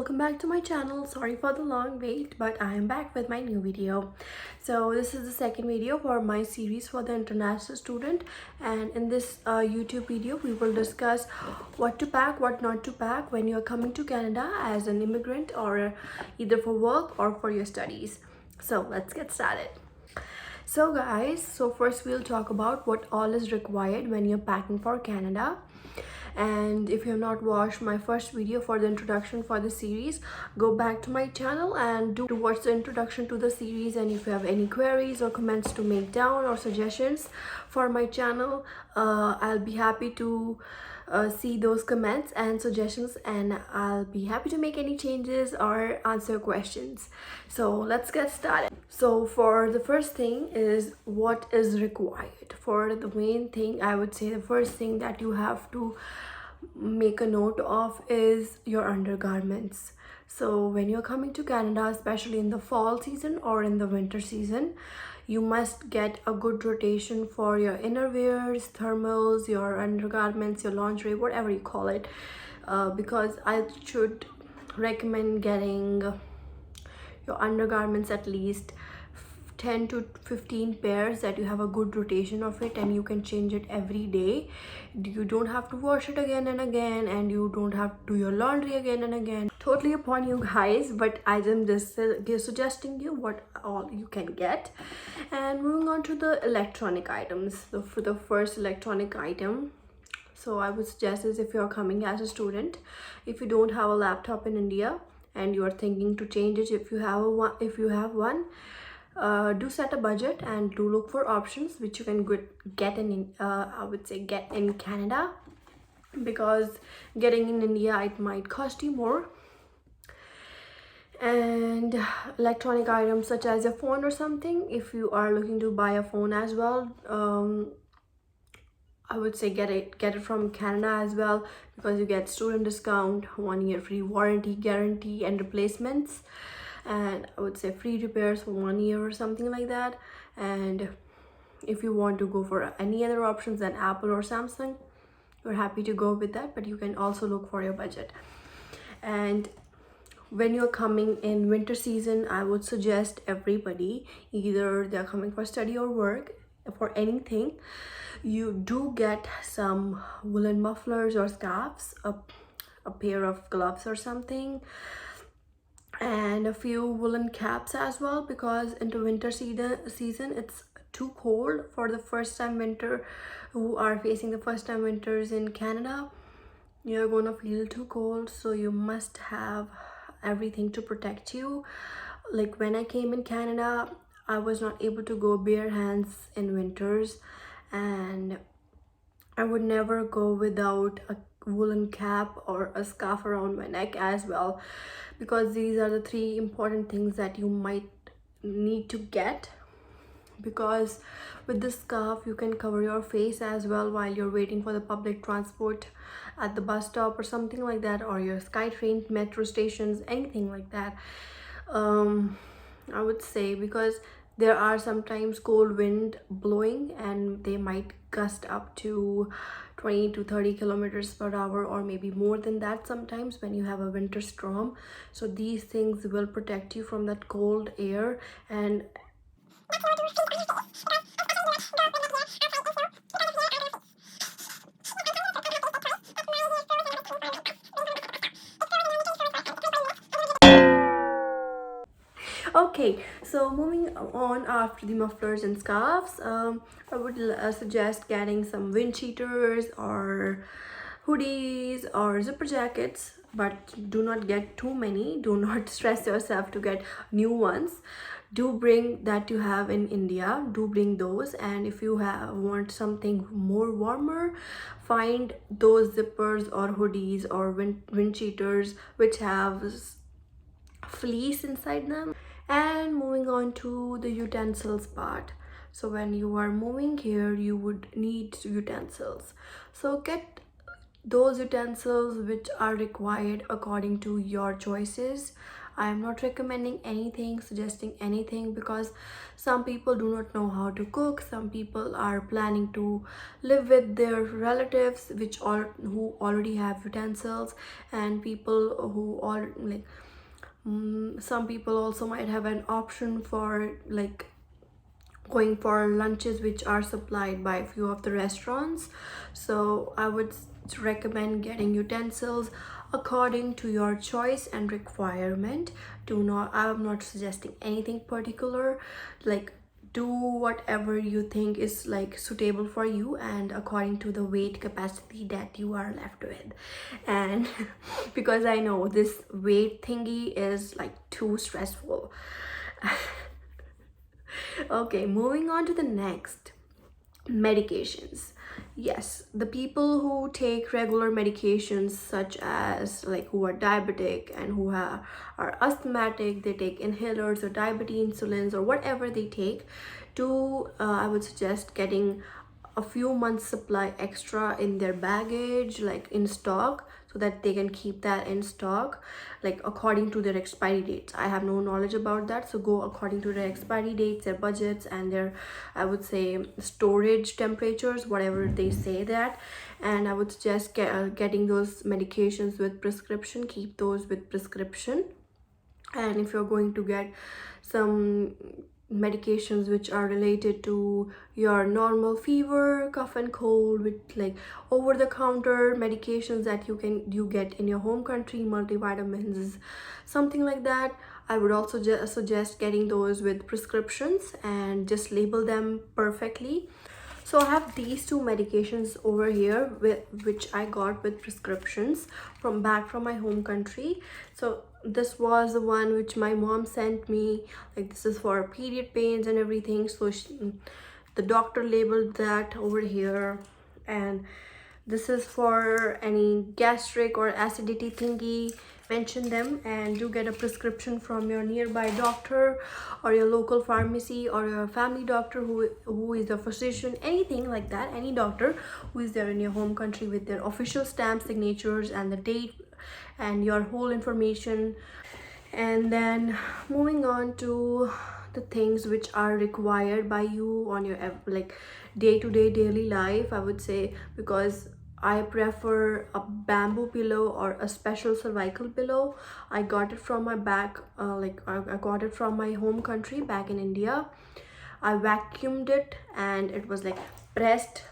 welcome back to my channel. Sorry for the long wait, but I am back with my new video. So this is the second video for my series for the international student, and in this YouTube video we will discuss what to pack, what not to pack when you're coming to Canada as an immigrant, or either for work or for your studies. So let's get started. So guys, first we'll talk about what all is required when you're packing for Canada. And if you have not watched my first video for the introduction for the series, go back to my channel and do watch the introduction to the series. And if you have any queries or comments to make down or suggestions for my channel, I'll be happy to see those comments and suggestions, and I'll be happy to make any changes or answer questions. So let's get started. So for the first thing is what is required. For the main thing, I would say the first thing that you have to make a note of is your undergarments. So when you're coming to Canada, especially in the fall season or in the winter season, you must get a good rotation for your innerwears, thermals, your undergarments, your lingerie, whatever you call it, because I should recommend getting your undergarments at least 10 to 15 pairs, that you have a good rotation of it and you can change it every day. You don't have to wash it again and again, and you don't have to do your laundry again and again. Totally upon you guys, but I am just suggesting you what all you can get. And moving on to the electronic items. So for the first electronic item, so I would suggest is, if you're coming as a student, if you don't have a laptop in India and you are thinking to change it, if you have one, do set a budget and do look for options which you can get in I would say get in Canada, because getting in India, it might cost you more. And electronic items such as a phone or something, if you are looking to buy a phone as well, I would say get it from Canada as well, because you get student discount, 1 year free warranty guarantee and replacements, and I would say free repairs for 1 year or something like that. And if you want to go for any other options than Apple or Samsung, you're happy to go with that, but you can also look for your budget. And when you're coming in winter season, I would suggest everybody, either they're coming for study or work, for anything, you do get some woolen mufflers or scarves, a pair of gloves or something, and a few woolen caps as well, because into winter season it's too cold. For the first time winter, who are facing the first time winters in Canada, you're gonna feel too cold, so you must have everything to protect you. Like when I came in Canada, I was not able to go bare hands in winters, and I would never go without a woolen cap or a scarf around my neck as well, because these are the three important things that you might need to get. Because with the scarf, you can cover your face as well while you're waiting for the public transport at the bus stop or something like that, or your SkyTrain, metro stations, anything like that. I would say, because there are sometimes cold wind blowing and they might gust up to 20 to 30 kilometers per hour, or maybe more than that sometimes when you have a winter storm. So these things will protect you from that cold air. And okay, so moving on after the mufflers and scarves, I would suggest getting some wind cheaters or hoodies or zipper jackets, but do not get too many. Do not stress yourself to get new ones. Do bring that you have in India, do bring those. And if you want something more warmer, find those zippers or hoodies or wind cheaters which have fleece inside them. And moving on to the utensils part. So when you are moving here, you would need utensils. So get those utensils which are required according to your choices. I am not recommending anything, suggesting anything, because some people do not know how to cook. Some people are planning to live with their relatives who already have utensils, and people who all like some people also might have an option for like going for lunches which are supplied by a few of the restaurants. So I would recommend getting utensils according to your choice and requirement. Do not, I'm not suggesting anything particular. Like, do whatever you think is like suitable for you and according to the weight capacity that you are left with. And because I know this weight thingy is like too stressful. Okay, moving on to the next, medications. Yes, the people who take regular medications, such as like who are diabetic and who are asthmatic, they take inhalers or diabetes insulins or whatever they take, I would suggest getting a few months supply extra in their baggage, like in stock, so that they can keep that in stock, like according to their expiry dates. I have no knowledge about that, so go according to their expiry dates, their budgets, and their, I would say, storage temperatures, whatever they say that. And I would suggest getting those medications with prescription. Keep those with prescription. And if you're going to get some medications which are related to your normal fever, cough and cold, with like over-the-counter medications that you get in your home country, multivitamins, something like that, I would also suggest getting those with prescriptions and just label them perfectly. So I have these two medications over here which I got with prescriptions from my home country. So this was the one which my mom sent me, like this is for period pains and everything. So the doctor labeled that over here. And this is for any gastric or acidity thingy. Mention them, and do get a prescription from your nearby doctor or your local pharmacy or your family doctor who is a physician, anything like that, any doctor who is there in your home country with their official stamp signatures and the date and your whole information. And then moving on to the things which are required by you on your like day-to-day daily life, I would say, because I prefer a bamboo pillow or a special cervical pillow. I got it from my back, I got it from my home country back in India. I vacuumed it and it was like pressed,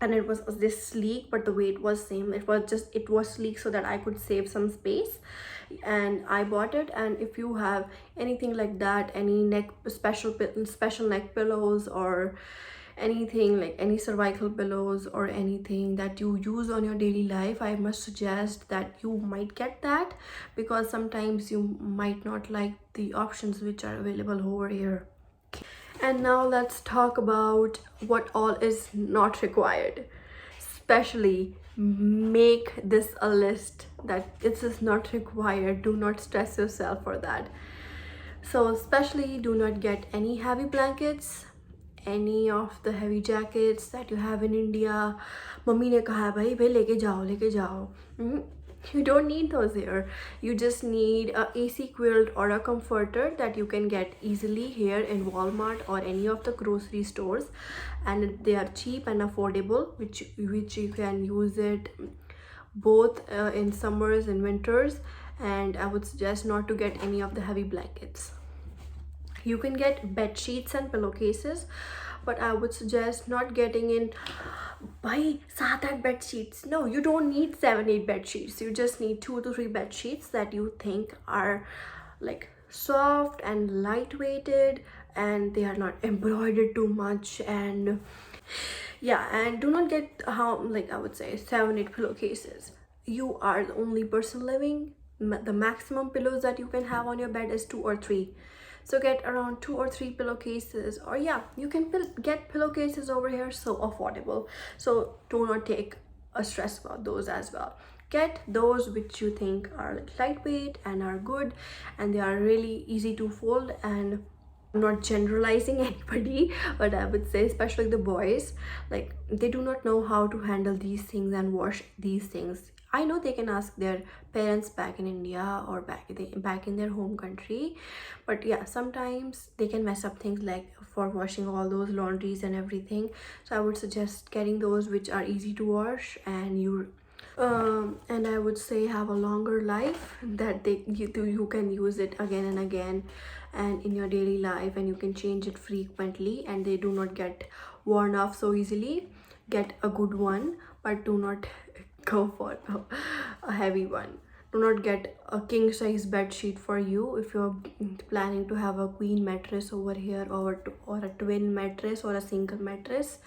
and it was this sleek, but the weight was same. It was sleek so that I could save some space, and I bought it. And if you have anything like that, any special neck pillows or anything like any cervical pillows or anything that you use on your daily life, I must suggest that you might get that, because sometimes you might not like the options which are available over here. And now let's talk about what all is not required. Especially make this a list that this is not required. Do not stress yourself for that. So especially do not get any heavy blankets, any of the heavy jackets that you have in India. Mummy ne kaha bhai leke jao. You don't need those here. You just need a AC quilt or a comforter that you can get easily here in Walmart or any of the grocery stores, and they are cheap and affordable, which you can use it both in summers and winters. And I would suggest not to get any of the heavy blankets. You can get bed sheets and pillowcases, but I would suggest not getting in buy 7-8 bed sheets. No, you don't need 7-8 bed sheets. You just need 2 to 3 bed sheets that you think are like soft and lightweighted, and they are not embroidered too much. And yeah, and do not get I would say 7-8 pillowcases. You are the only person living. The maximum pillows that you can have on your bed is 2 or 3. So get around 2 or 3 pillowcases, or yeah, you can get pillowcases over here, so affordable. So do not take a stress about those as well. Get those which you think are like lightweight and are good, and they are really easy to fold. And I'm not generalizing anybody, but I would say especially the boys, like they do not know how to handle these things and wash these things I know they can ask their parents back in India or back in their home country, but yeah, sometimes they can mess up things like for washing all those laundries and everything. So I would suggest getting those which are easy to wash, and I would say have a longer life, that you can use it again and again and in your daily life, and you can change it frequently and they do not get worn off so easily. Get a good one, but do not go for a heavy one. Do not get a king size bed sheet for you if you're planning to have a queen mattress over here, or a twin mattress or a single mattress.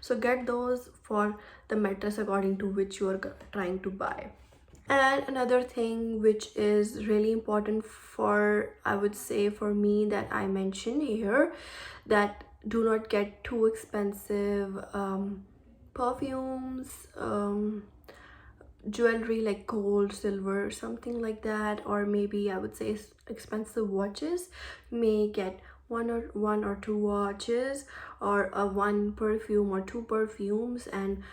So get those for the mattress according to which you are trying to buy. And another thing which is really important, for I would say for me, that I mentioned here, that do not get too expensive perfumes, jewelry like gold, silver, something like that, or maybe I would say expensive watches. You may get one or two watches, or a one perfume or two perfumes, and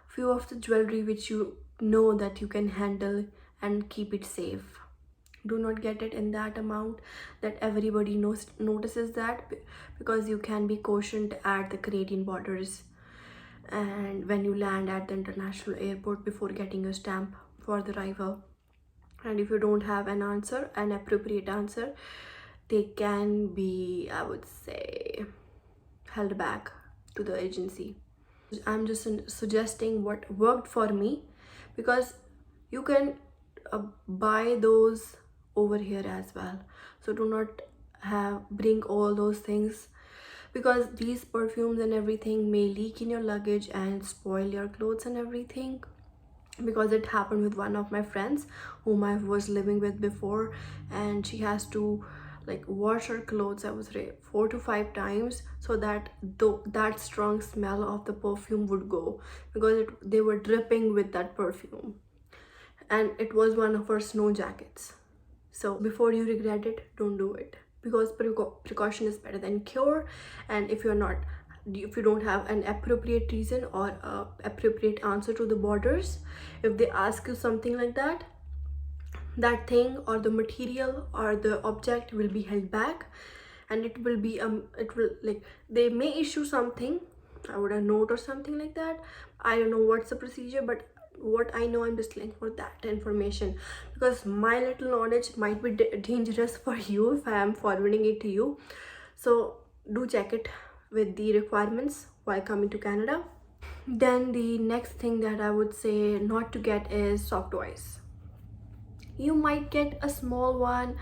few of the jewelry which you know that you can handle and keep it safe. Do not get it in that amount that everybody notices that, because you can be cautioned at the Canadian borders and when you land at the international airport before getting a stamp for the arrival. And if you don't have an appropriate answer, they can be, I would say, held back to the agency. I'm just suggesting what worked for me, because you can buy those over here as well. So do not bring all those things, because these perfumes and everything may leak in your luggage and spoil your clothes and everything. Because it happened with one of my friends whom I was living with before, and she has to like wash her clothes, I would say 4 to 5 times, so that that strong smell of the perfume would go, because they were dripping with that perfume, and it was one of her snow jackets. So before you regret it, don't do it, because precaution is better than cure. And if you don't have an appropriate reason or appropriate answer to the borders, if they ask you something like that, that thing or the material or the object will be held back, and it will, like, they may issue something, I would, a note or something like that. I don't know what's the procedure, but what I know, I'm just telling for that information, because my little knowledge might be dangerous for you if I am forwarding it to you. So do check it with the requirements while coming to Canada. Then the next thing that I would say not to get is soft toys. You might get a small one,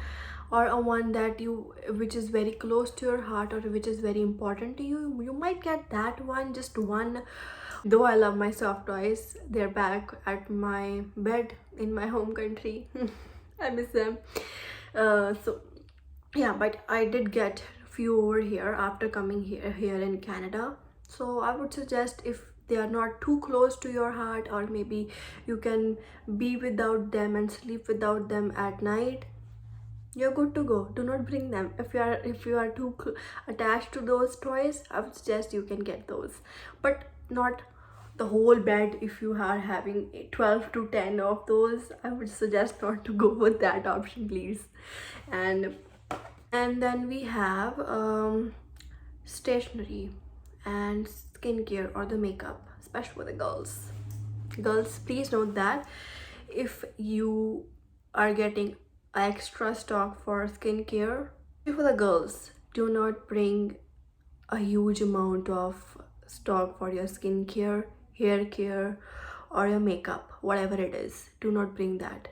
or a one that you which is very close to your heart, or which is very important to you. You might get that one, just one. Though I love my soft toys, they're back at my bed in my home country. I miss them. So yeah, but I did get few over here after coming here in Canada. So I would suggest, if they are not too close to your heart, or maybe you can be without them and sleep without them at night, you're good to go. Do not bring them. If you are too attached to those toys, I would suggest you can get those, but not the whole bed. If you are having 12 to 10 of those, I would suggest not to go with that option, please. And then we have stationery and skincare, or the makeup, especially for the girls. Please note that if you are getting extra stock for skincare, for the girls, do not bring a huge amount of stock for your skincare, hair care, or your makeup, whatever it is. Do not bring that.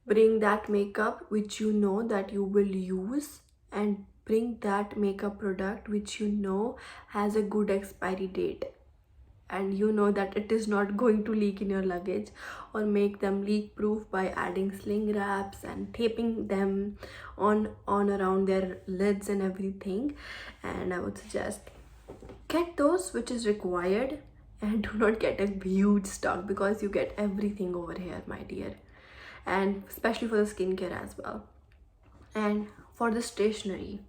Bring that makeup which you know that you will use, and bring that makeup product which you know has a good expiry date, and you know that it is not going to leak in your luggage, or make them leak proof by adding sling wraps and taping them on around their lids and everything. And I would suggest get those which is required, and do not get a huge stock, because you get everything over here, my dear, and especially for the skincare as well. And for the stationery,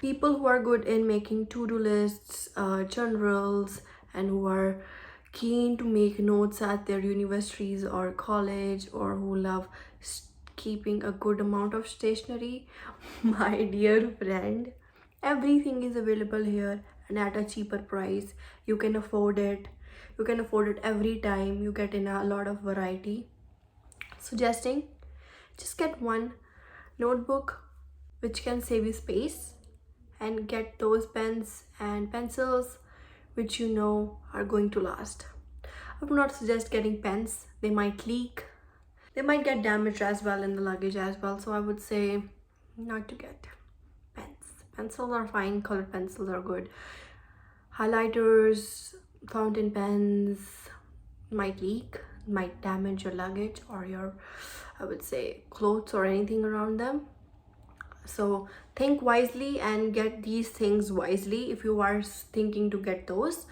people who are good in making to-do lists, journals, and who are keen to make notes at their universities or college, or who love keeping a good amount of stationery, my dear friend, everything is available here and at a cheaper price. You can afford it. You can afford it every time. You get in a lot of variety. Suggesting, just get one notebook which can save you space, and get those pens and pencils which you know are going to last. I would not suggest getting pens, they might leak, they might get damaged as well in the luggage as well. So I would say not to get pens. Pencils are fine, colored pencils are good. Highlighters, fountain pens might leak, might damage your luggage or your, I would say, clothes or anything around them. So think wisely and get these things wisely if you are thinking to get those.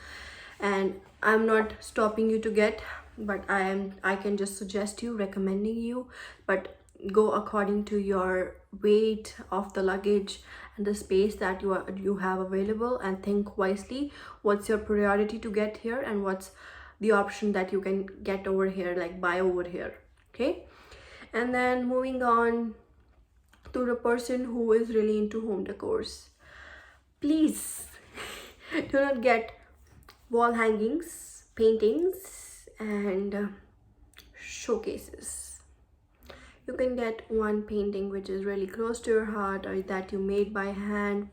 And I'm not stopping you to get, but I can just suggest you, recommending you, but go according to your weight of the luggage and the space that you have available, and think wisely what's your priority to get here and what's the option that you can get over here, like buy over here. Okay, and then moving on to the person who is really into home decors, please do not get wall hangings, paintings, and showcases. You can get one painting which is really close to your heart, or that you made by hand,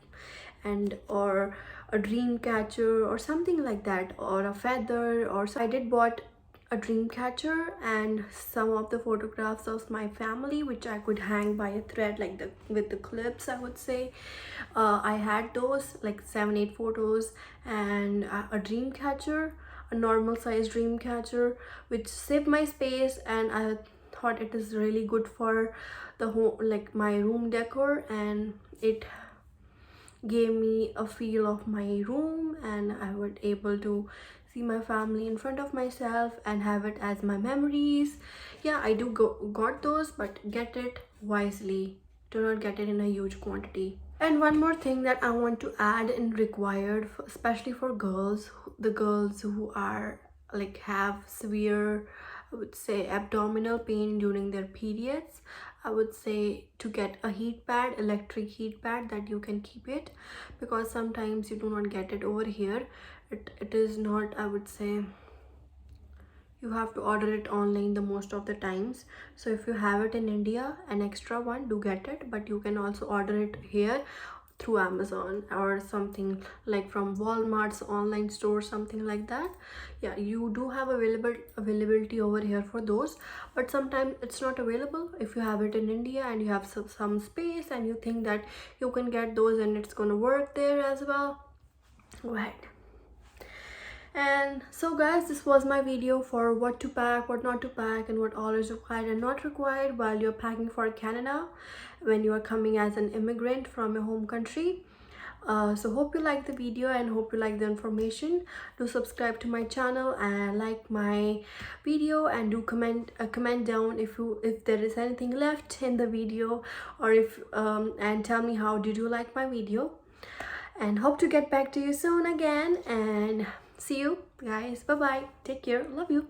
and or a dream catcher or something like that, or a feather. Or so I did bought a dream catcher and some of the photographs of my family which I could hang by a thread, like the with the clips, I would say. I had those like 7-8 photos, and a dream catcher, a normal size dream catcher, which saved my space, and I thought it is really good for the home, like my room decor, and it gave me a feel of my room, and I was able to see my family in front of myself and have it as my memories. Yeah, I do got those, but get it wisely. Do not get it in a huge quantity. And one more thing that I want to add and required, especially for girls, the girls who are like have severe, I would say, abdominal pain during their periods, I would say to get a heat pad, electric heat pad, that you can keep it, because sometimes you do not get it over here. It is not, I would say, you have to order it online the most of the times. So if you have it in India, an extra one, do get it, but you can also order it here through Amazon or something, like from Walmart's online store, something like that. Yeah, you do have availability over here for those, but sometimes it's not available. If you have it in India and you have some space and you think that you can get those and it's gonna work there as well, go ahead. And so guys, this was my video for what to pack, what not to pack, and what all is required and not required while you're packing for Canada when you are coming as an immigrant from your home country. So hope you like the video and hope you like the information. Do subscribe to my channel and like my video, and do comment down if there is anything left in the video, or if and tell me how did you like my video. And hope to get back to you soon again, and see you guys. Bye bye, take care, love you.